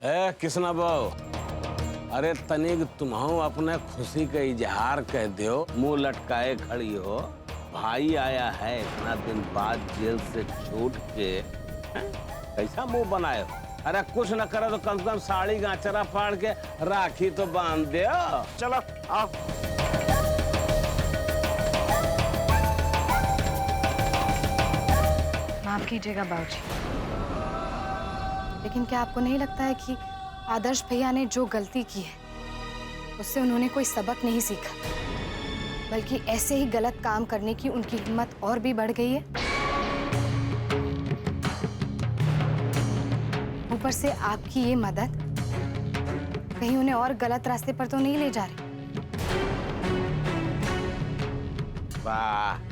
ए किसना बो, अरे तनिक तुम्हां अपने खुशी का इजहार कह दियो, मुंह लटकाए खड़ी हो। भाई आया है इतना दिन बाद जेल से छूट के, कैसा मुंह बनाए हो? अरे कुछ न करे तो कम से कम साड़ी गांचरा फाड़ के राखी तो बांध दो। चलो आओ। माफ कीजिएगा बाबूजी, लेकिन क्या आपको नहीं लगता है कि आदर्श भैया ने जो गलती की है उससे उन्होंने कोई सबक नहीं सीखा, बल्कि ऐसे ही गलत काम करने की उनकी हिम्मत और भी बढ़ गई है। ऊपर से आपकी ये मदद कहीं उन्हें और गलत रास्ते पर तो नहीं ले जा रही। वाह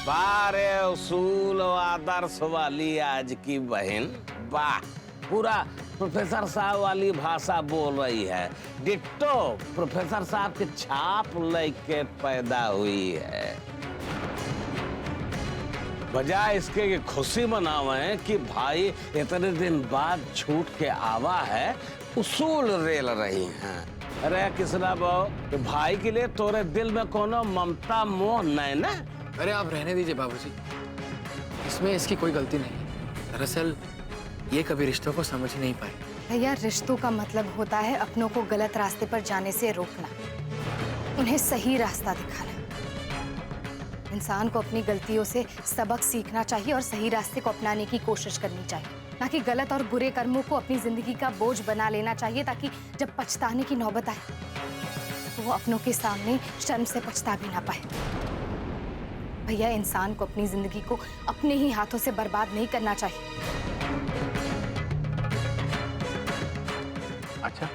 वाह रे उसूल और आदर्श वाली आज की बहन, वाह पूरा प्रोफेसर साहब वाली भाषा बोल रही है। डिट्टो प्रोफेसर साहब के छाप लेके पैदा हुई है। बजाय इसके कि खुशी मनावे कि भाई इतने दिन बाद छूट के आवा है, उसूल रेल रही हैं। अरे किसना बो, भाई के लिए तोरे दिल में कोनो ममता मोह नहीं ना? अरे आप रहने दीजिए बाबूजी, इसमें इसकी कोई गलती नहीं। दरअसल ये कभी रिश्तों को समझ ही नहीं पाए। भैया, रिश्तों का मतलब होता है अपनों को गलत रास्ते पर जाने से रोकना, उन्हें सही रास्ता दिखाना। इंसान को अपनी गलतियों से सबक सीखना चाहिए और सही रास्ते को अपनाने की कोशिश करनी चाहिए, ना कि गलत और बुरे कर्मों को अपनी जिंदगी का बोझ बना लेना चाहिए, ताकि जब पछताने की नौबत आए तो वो अपनों के सामने शर्म से पछता भी ना पाए। भैया, इंसान को अपनी जिंदगी को अपने ही हाथों से बर्बाद नहीं करना चाहिए। अच्छा,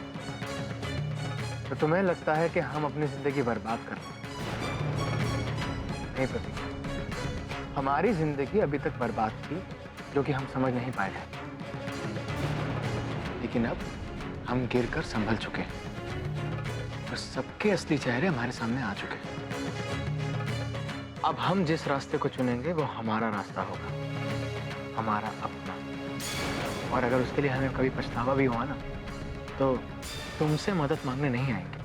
तो तुम्हें लगता है कि हम अपनी जिंदगी बर्बाद कर रहे हैं? नहीं प्रतीक, हमारी जिंदगी अभी तक बर्बाद थी, जो कि हम समझ नहीं पाए हैं। लेकिन अब हम गिरकर संभल चुके हैं और सबके असली चेहरे हमारे सामने आ चुके हैं। अब हम जिस रास्ते को चुनेंगे वो हमारा रास्ता होगा, हमारा अपना। और अगर उसके लिए हमें कभी पछतावा भी हुआ ना, तो तुमसे मदद मांगने नहीं आएंगे।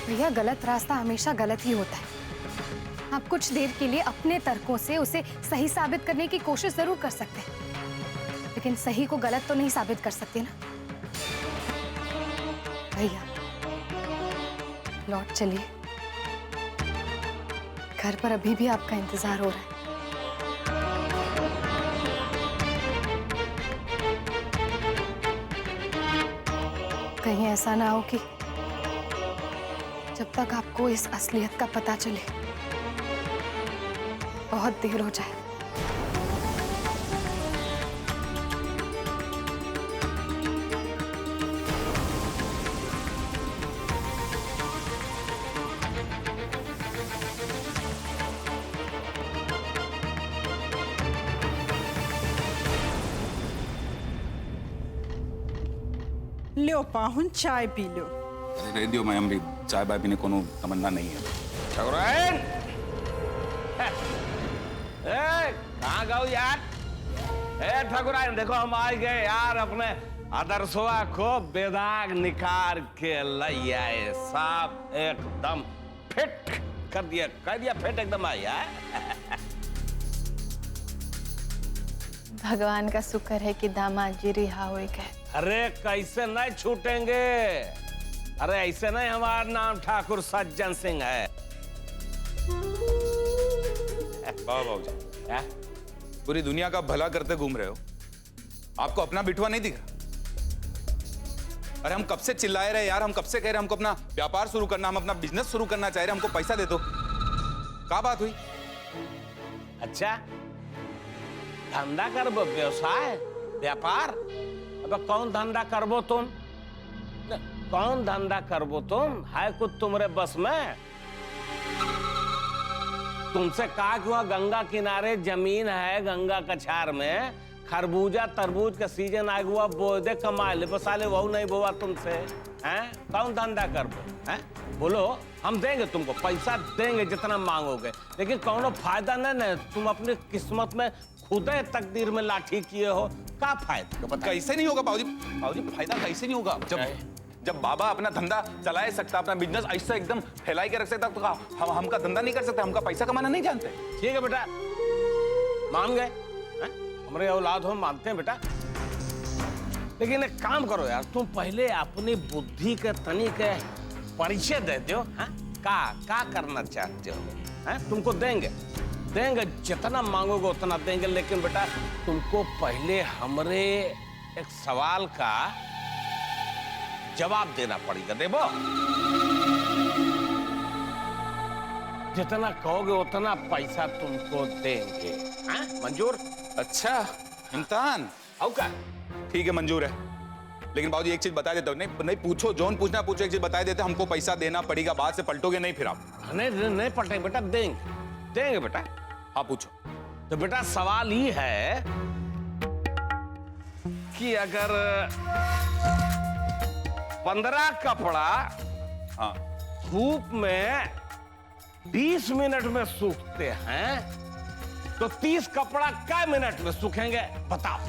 भैया, गलत रास्ता हमेशा गलत ही होता है। आप कुछ देर के लिए अपने तर्कों से उसे सही साबित करने की कोशिश जरूर कर सकते हैं, लेकिन सही को गलत तो नहीं साबित कर सकते ना। भैया, लौट चलिए, घर पर अभी भी आपका इंतजार हो रहा है। कहीं ऐसा ना हो कि जब तक आपको इस असलियत का पता चले बहुत देर हो जाए। लो पाहुन, चाय पी लो। रेडियो में हमारी चाय बाय पीने कोनो तमन्ना नहीं है। ठकुराइन, कहाँ गए यार? ए ठकुराइन, देखो हम आ गए यार, अपने आदर्शवा को बेदाग निकाल के लई आए। साफ एकदम फिट कर दिया, कह दिया फिट एकदम आई है। भगवान का शुक्र है कि दामाद जी रिहा हो गए। अरे कैसे नहीं छूटेंगे? अरे ऐसे नहीं, हमारा नाम ठाकुर सज्जन सिंह है। बाबूजी, पूरी दुनिया का भला करते घूम रहे हो, आपको अपना बिठवा नहीं दिखा? अरे हम कब से चिल्लाए रहे यार, हम कब से कह रहे हमको अपना व्यापार शुरू करना, हम अपना बिजनेस शुरू करना चाह रहे, हमको पैसा दे दो। क्या बात हुई? अच्छा, धंधा करबो, व्यवसाय, व्यापार? अब कौन धंधा करबो तुम? कौन धंधा करबो तुम? है कुछ तुम्हारे बस में? तुमसे कहा कि वहां गंगा किनारे जमीन है, गंगा कछार में खरबूजा तरबूज का सीजन आ गया, बो दे कमा ले, बस साले वहू नहीं बोवा तुमसे, हैं? कौन धंधा कर बो, हैं? बोलो, हम देंगे तुमको, पैसा देंगे जितना मांगोगे, लेकिन कौनो फायदा नहीं ना, तुम अपनी किस्मत में खुदे तकदीर में लाठी किए हो, क्या फायदा? कैसे नहीं होगा बाबूजी? बाबूजी फायदा कैसे नहीं होगा? जब बाबा अपना धंधा चला सकता, अपना बिजनेस ऐसा एकदम फैला के रख सकता, तो हम हमका धंधा नहीं कर सकते? हमका पैसा कमाना नहीं जानते? ठीक है बेटा, मान गए, हमारे औलाद हो, मानते हैं बेटा, लेकिन एक काम करो यार, तुम पहले अपनी बुद्धि के तनी के परिचय दे दो, का करना चाहते हो, हैं? तुमको देंगे जितना मांगोगे उतना देंगे, लेकिन बेटा तुमको पहले हमरे एक सवाल का जवाब देना पड़ेगा। देबो, जितना कहोगे उतना पैसा तुमको देंगे, मंजूर? अच्छा, इम्तिहान आओ का? ठीक है, मंजूर है, लेकिन बाबूजी एक चीज बता देता हूँ, नहीं पूछो, जोन पूछना पूछो, एक चीज बता देते, हमको पैसा देना पड़ेगा, बाद से पलटोगे नहीं फिर आप? नहीं पलटेंगे बेटा, देंगे बेटा। हाँ पूछो। तो बेटा सवाल ये है कि अगर 15 कपड़ा हाँ धूप में 20 मिनट में सूखते हैं, तो 30 कपड़ा कै मिनट में सूखेंगे, बताओ।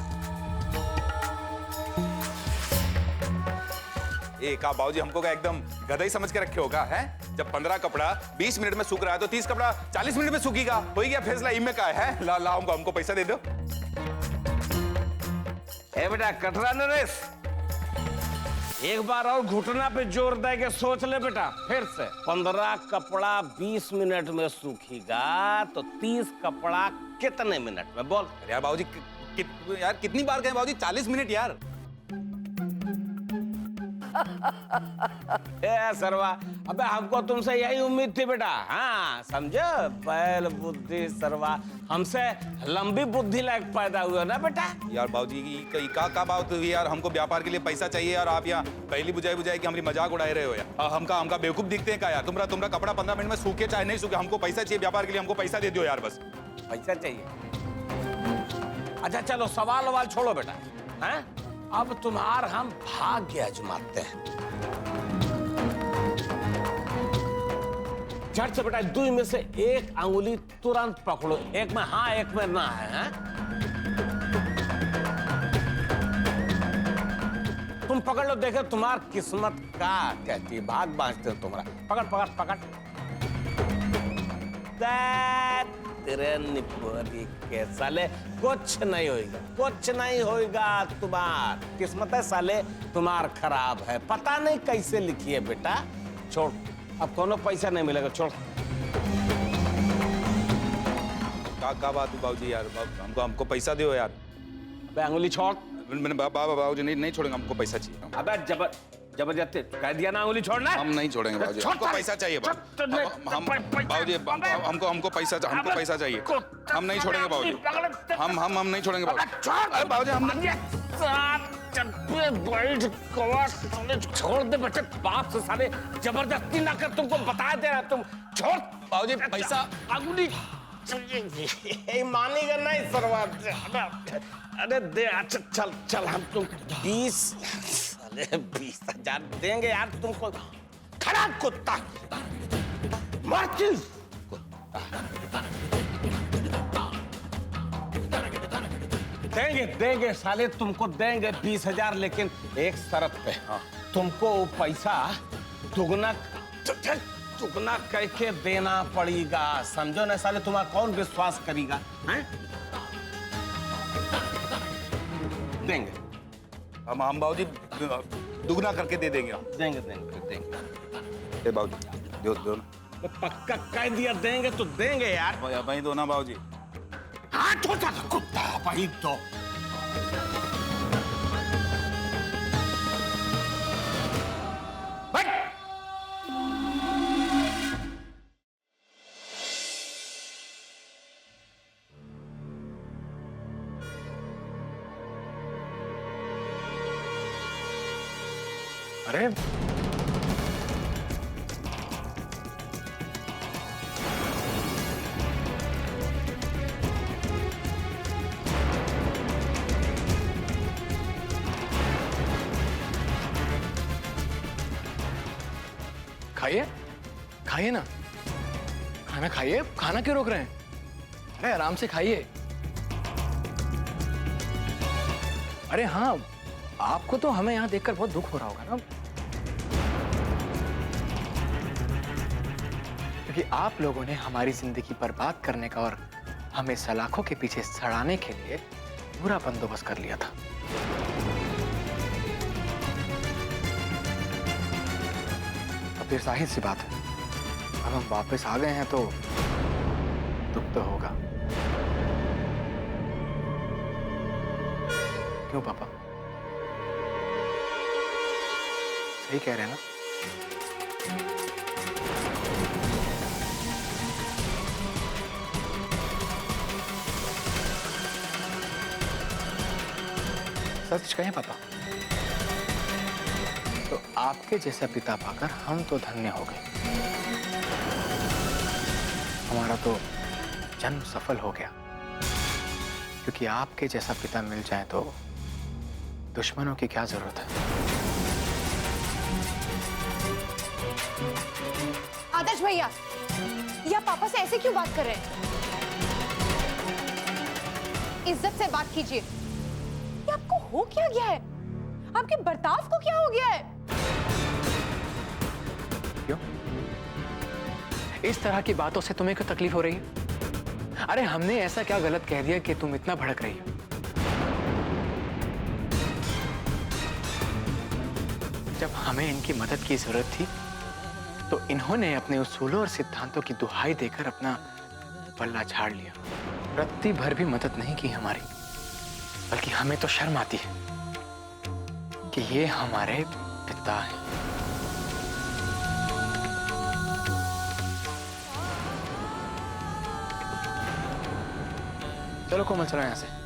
एक आप बाबूजी हमको क्या एकदम गधा ही समझ के रखे होगा, है? जब 15 कपड़ा 20 मिनट में सूख रहा है, तो 30 कपड़ा 40 मिनट में सूखेगा, हो गया फैसला, इनमें का है? ला हमको पैसा दे दो। ए बेटा कटरा नरेश, एक बार और घुटना पे जोर दे के सोच ले बेटा, फिर से 15 कपड़ा 20 मिनट में सूखेगा, तो 30 कपड़ा कितने मिनट में, बोल। यार बाबूजी यार कितनी बार कहें बाबूजी, 40 मिनट यार। ए सरवा, अबे हमको तुमसे यही उम्मीद थी बेटा, हाँ समझो, बैल बुद्धि सरवा, हमसे लंबी बुद्धि लायक पैदा हुआ ना बेटा। यार बाबूजी का बात हुई यार, हमको व्यापार के लिए पैसा चाहिए यार, आप यहाँ पहली बुझाई कि हमारी मजाक उड़ाए रहे हो यार, हमका बेवकूफ दिखते हैं क्या यार? तुम्हारा कपड़ा 15 मिनट में सूखे चाहे नहीं सूखे, हमको पैसा चाहिए व्यापार के लिए, हमको पैसा दे दो यार, बस पैसा चाहिए। अच्छा चलो सवाल छोड़ो बेटा, हैं? अब तुम्हार हम भाग्य आजमाते हैं। झट से बेटा 2 में से एक अंगुली तुरंत पकड़ो, एक में हाँ एक में ना है, तुम पकड़ लो, देखे तुम्हार किस्मत का कहती है, भाग बांचते हो तुम्हारा। पकड़ तेरे निपोरी के साले कुछ नहीं होगा, तुम्हार किस्मत है साले, तुम्हार खराब है, पता नहीं कैसे लिखी है बेटा, छोड़, अब कोनो पैसा नहीं मिलेगा, छोड़। का बात है बाबूजी यार, हमको पैसा दो यार। अंगुली छोड़। मैंने बाबूजी नहीं छोड़ेंगे, हमको पैसा चाहिए। अबे जबरदस्ती कह दिया ना, अंगुली छोड़ना। हम नहीं छोड़ेंगे बाबूजी, हमको पैसा चाहिए बाबूजी, हमको पैसा चाहिए, हम नहीं छोड़ेंगे बाबूजी, हम नहीं छोड़ेंगे बाबूजी, हम छोड़ दे बेटे, बाप से साले जबरदस्ती ना कर, तुमको बता दे रहा, तुम छोड़ बाबूजी, पैसा अंगुली मानेगा नहीं सरवा। अरे दे, अच्छा चल हम तुम 20,000 देंगे यार तुमको, खराब कुत्ता, देंगे साले, तुमको देंगे 20,000, लेकिन एक शर्त पे, तुमको वो पैसा दुगना करके देना पड़ेगा, समझो ना साले, तुम्हारा कौन विश्वास करेगा, हैं? देंगे हम बाबूजी दुगना करके दे देंगे, देंगे। बाबूजी दो ना, तो पक्का कह दिया देंगे तो देंगे यार, भाई दो ना बाबूजी। हाँ छोटा कुत्ता भाई दो। अरे खाइए, खाइए ना, खाना खाइए, खाना क्यों रोक रहे हैं? अरे आराम से खाइए। अरे हाँ, आपको तो हमें यहाँ देखकर बहुत दुख हो रहा होगा ना, क्योंकि आप लोगों ने हमारी जिंदगी बर्बाद करने का और हमें सलाखों के पीछे सड़ाने के लिए पूरा बंदोबस्त कर लिया था। अब फिर जाहिर सी बात है, अब हम वापस आ गए हैं तो दुख तो होगा। क्यों पापा? सही कह रहे हैं ना? सच कहें पापा, तो आपके जैसा पिता पाकर हम तो धन्य हो गए। हमारा तो जन्म सफल हो गया, क्योंकि आपके जैसा पिता मिल जाए तो दुश्मनों की क्या जरूरत है। आदर्श भैया, या पापा से ऐसे क्यों बात कर रहे हैं? इज्जत से बात कीजिए। ये आपको हो क्या गया है? आपके बर्ताव को क्या हो गया है? क्यों? इस तरह की बातों से तुम्हें क्यों तकलीफ हो रही है? अरे हमने ऐसा क्या गलत कह दिया कि तुम इतना भड़क रही हो? जब हमें इनकी मदद की जरूरत थी तो इन्होंने अपने उसूलों और सिद्धांतों की दुहाई देकर अपना पल्ला झाड़ लिया। रत्ती भर भी मदद नहीं की हमारी, बल्कि हमें तो शर्म आती है कि ये हमारे पिता हैं। चलो कोमल, चलो यहां से।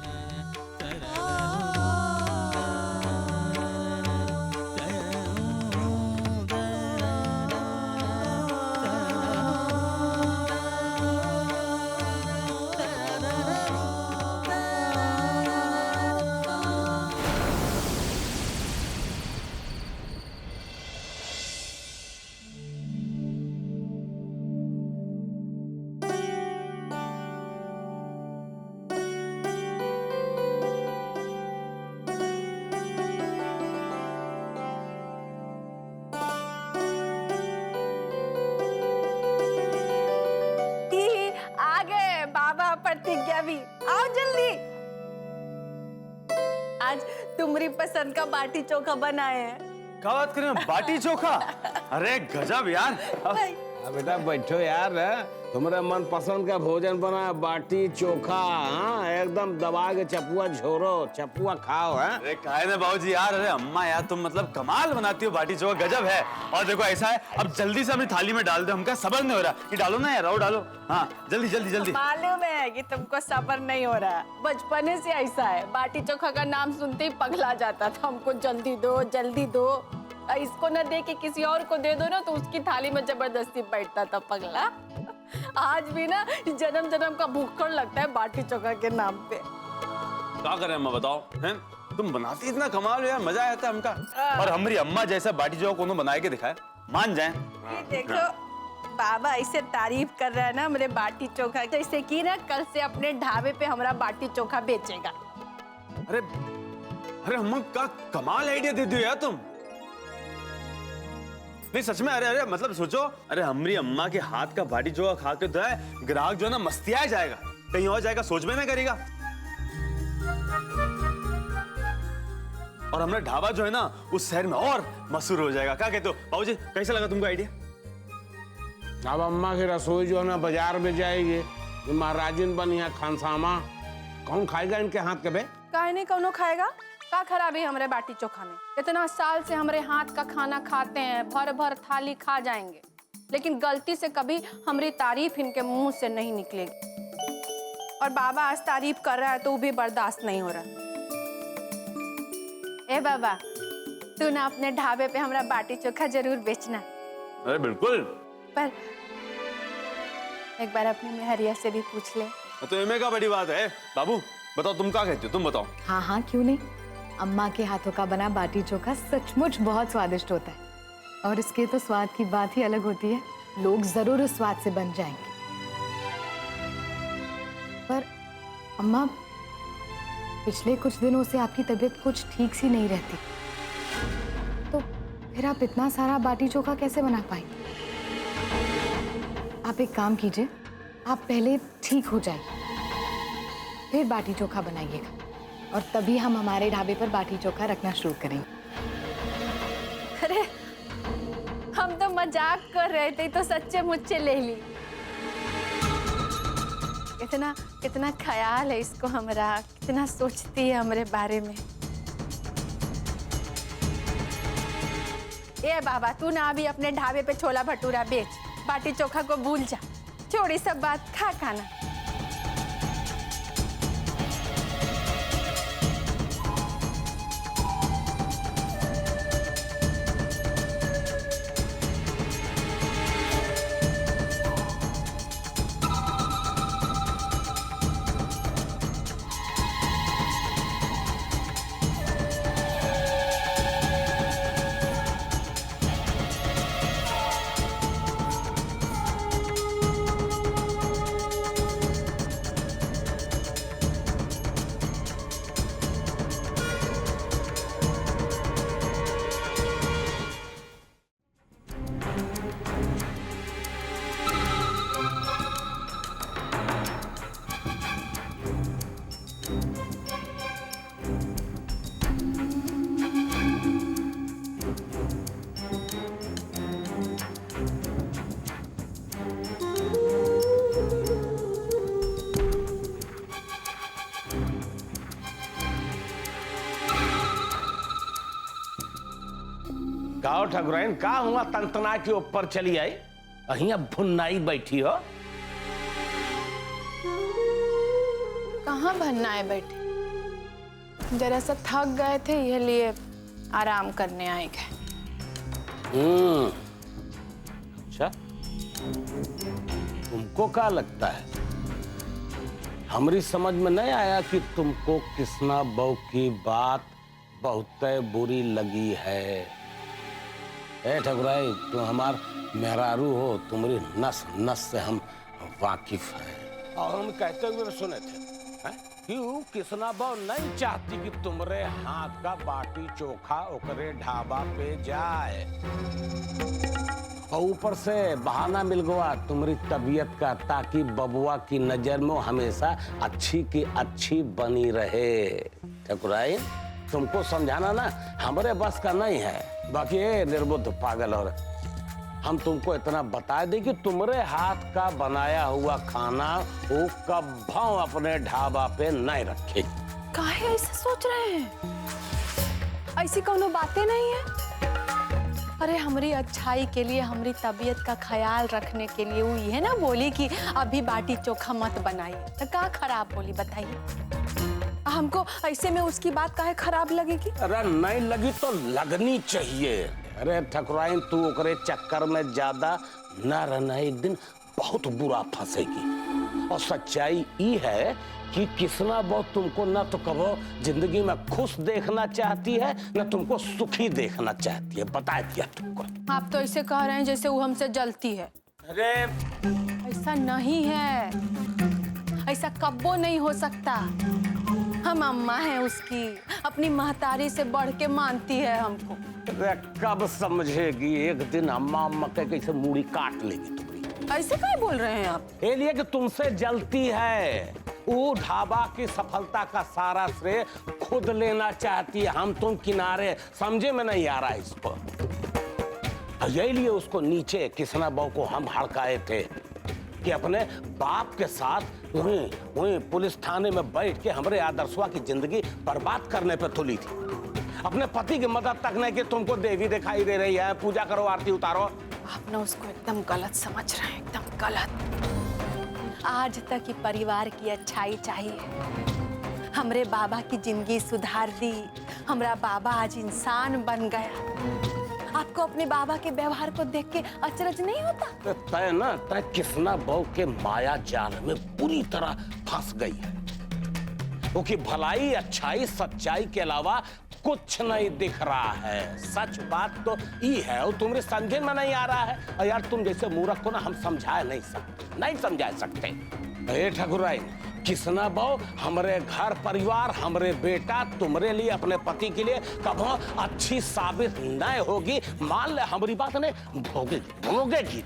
प्रतिज्ञा भी आओ जल्दी। आज तुम्हारी पसंद का बाटी चोखा बनाए हैं। क्या बात करें, बाटी चोखा? अरे गजब यार। बेटा बैठो यार, तुम्हारे मन पसंद का भोजन बना, बाटी चोखा। हाँ, एकदम दबा के चपुआ झोरो, चपुआ खाओ। अरे काहे ना बाबूजी यार, अरे अम्मा यार तुम मतलब कमाल बनाती हो, बाटी चोखा गजब है। और देखो ऐसा है, अब जल्दी से अपनी थाली में डाल दो, हमका सब्र नहीं हो रहा। ये डालो ना यार, और डालो। हाँ जल्दी जल्दी जल्दी। मालूम है कि तुमको सब्र नहीं हो रहा, बचपने से ऐसा है। बाटी चोखा का नाम सुनते ही पगला जाता था, हमको जल्दी दो जल्दी दो। इसको न दे के किसी और को दे दो ना तो उसकी थाली में जबरदस्ती बैठता था पगला। आज भी ना जन्म जन्म का भूखड़ लगता है बाटी चोखा के नाम पे। क्या करें अम्मा बताओ, हैं? तुम बनाती इतना कमाल हो यार, मजा आता है हमका। और हमारी अम्मा जैसा बाटी चोखा कोनो बनाए के दिखाए, मान जाए। देखो बाबा ऐसे तारीफ कर रहा है ना मेरे बाटी चोखा, जैसे कि ना कल से अपने ढाबे पे हमारा बाटी चोखा बेचेगा। अरे अरे अम्मा का कमाल आइडिया दे दियो यार तुम। नहीं सच में, अरे अरे मतलब सोचो, अरे हमारी अम्मा के हाथ का बाटी चोखा खा के तो है ग्राहक जो है ना मस्तिया जाएगा, कहीं और जाएगा सोच में ना करेगा। और हमारा ढाबा जो है ना उस शहर में और मशहूर हो जाएगा। क्या कहते हो बाबूजी, कैसा लगा तुमको आइडिया? अब अम्मा की रसोई जो है ना बाजार में जाएगी, महाराजिन बनी है खानसामा, कौन खाएगा इनके हाथ के? बे काहे नहीं कौनो खाएगा? का खराबी हमारे बाटी चोखा में? इतना साल से हमारे हाथ का खाना खाते हैं, भर भर थाली खा जाएंगे, लेकिन गलती से कभी हमारी तारीफ इनके मुंह से नहीं निकलेगी। और बाबा आज तारीफ कर रहा है तो वो भी बर्दाश्त नहीं हो रहा। ए बाबा, तू ना अपने ढाबे पे हमारा बाटी चोखा जरूर बेचना। अरे बिल्कुल। पर एक बार अपनी मेहरिया से भी पूछ ले। तो इनमें क्या बड़ी बात है? बाबू बताओ, तुम क्या कहते हो, तुम बताओ। हाँ हाँ, क्यों नहीं। अम्मा के हाथों का बना बाटी चोखा सचमुच बहुत स्वादिष्ट होता है। और इसके तो स्वाद की बात ही अलग होती है। लोग जरूर उस स्वाद से बन जाएंगे। पर अम्मा, पिछले कुछ दिनों से आपकी तबीयत कुछ ठीक सी नहीं रहती, तो फिर आप इतना सारा बाटी चोखा कैसे बना पाई? आप एक काम कीजिए, आप पहले ठीक हो जाइए, फिर बाटी चोखा बनाइएगा और तभी हम हमारे ढाबे पर बाटी चोखा रखना शुरू करेंगे। अरे हम तो मजाक कर रहे थे, तो सच्चे मुच्चे ले ली। कितना कितना ख्याल है इसको हमरा, कितना सोचती है हमारे बारे में। ए बाबा, तू ना अभी अपने ढाबे पे छोला भटूरा बेच, बाटी चोखा को भूल जा, छोड़ी सब बात, खा खाना। गाओ ठकुराइन, का हुआ तंतना के ऊपर चली आई? अहिया भुन्नाई बैठी हो। कहाँ बनना है बैठे, जरा सा थक गए थे, ये लिए आराम करने आए गए। अच्छा, तुमको क्या लगता है? हमारी समझ में नहीं आया कि तुमको कृष्णा बहू की बात बहुत बुरी लगी है। ए ठकुराई, तुम हमार मेहरारू हो, तुम्हारी नस नस से हम वाकिफ हैं। और हम कहते हुए सुने थे क्यों कृष्णा बहू नहीं चाहती कि तुम्हारे हाथ का बाटी चोखा ओकरे ढाबा पे जाए, और ऊपर से बहाना मिल गया तुम्हारी तबीयत का, ताकि बबुआ की नजर में हमेशा अच्छी की अच्छी बनी रहे। ठकुराई, तुमको समझाना ना हमारे बस का नहीं है। बाकी ये निर्बुद्ध पागल, और हम तुमको इतना बता दें कि तुम्हारे हाथ का बनाया हुआ खाना वो कभी अपने ढाबा पे नहीं रखे। काहे ऐसे सोच रहे हैं? ऐसी कोनो बातें नहीं है। अरे हमारी अच्छाई के लिए, हमारी तबीयत का ख्याल रखने के लिए वो ये ना बोली कि अभी बाटी चोखा मत बनाइए, तो क्या खराब बोली बताइए? हमको ऐसे में उसकी बात काहे खराब लगेगी? अरे नहीं लगी तो लगनी चाहिए। अरे ठकुराइन, तू ओकरे चक्कर में ज्यादा न रहना, एक दिन बहुत बुरा फंसेगी। और सच्चाई ये है कि कृष्णा बहू तुमको न तो कबो जिंदगी में खुश देखना चाहती है, न तुमको सुखी देखना चाहती है। बता दिया तुमको। आप तो ऐसे कह रहे हैं जैसे वो हमसे जलती है। अरे ऐसा नहीं है, ऐसा कब्बो नहीं हो सकता। हम अम्मा हैं उसकी, अपनी महतारी से बढ़ के मानती है हमको। अरे कब समझेगी? एक दिन अम्मा अम्मा कह के मूड़ी काट लेगी तुम्हारी। ऐसे क्या बोल रहे हैं आप? ये लिए कि तुमसे जलती है। वो ढाबा की सफलता का सारा श्रेय खुद लेना चाहती है, हम तुम किनारे। समझे में नहीं आ रहा है इसको। यही लिए उसको नीचे कृष्णा बहू को हम हड़काए थे कि अपने बाप के साथ वहीं पुलिस थाने में बैठ के हमारे आदर्शवा की जिंदगी बर्बाद करने पे तुली थी। अपने पति की मदद तक नहीं कि तुमको देवी दिखाई दे रही है, पूजा करो, आरती उतारो। आप ना उसको एकदम गलत समझ रहे हैं, एकदम गलत। आज तक ही परिवार की अच्छाई चाहिए। हमरे बाबा की जिंदगी सुधार दी, हमारा बाबा आज इंसान बन गया। आपको अपने बाबा के व्यवहार को देख के अचरज नहीं होता? तय ना तय कृष्णा बहू के माया जाल में पूरी तरह फंस गई है। क्योंकि भलाई, अच्छाई, सच्चाई के अलावा कुछ नहीं दिख रहा है। सच बात तो ये है और तुम्हारे समझे में नहीं आ रहा है। और यार तुम जैसे मूर्ख को ना हम समझा नहीं समझा सकते। ए ठाकुराइन, किसना बहु हमरे घर परिवार, हमरे बेटा तुम्हारे लिए, अपने पति के लिए कभी अच्छी साबित नहीं होगी। मान ले हमारी बात ने भोगेगी।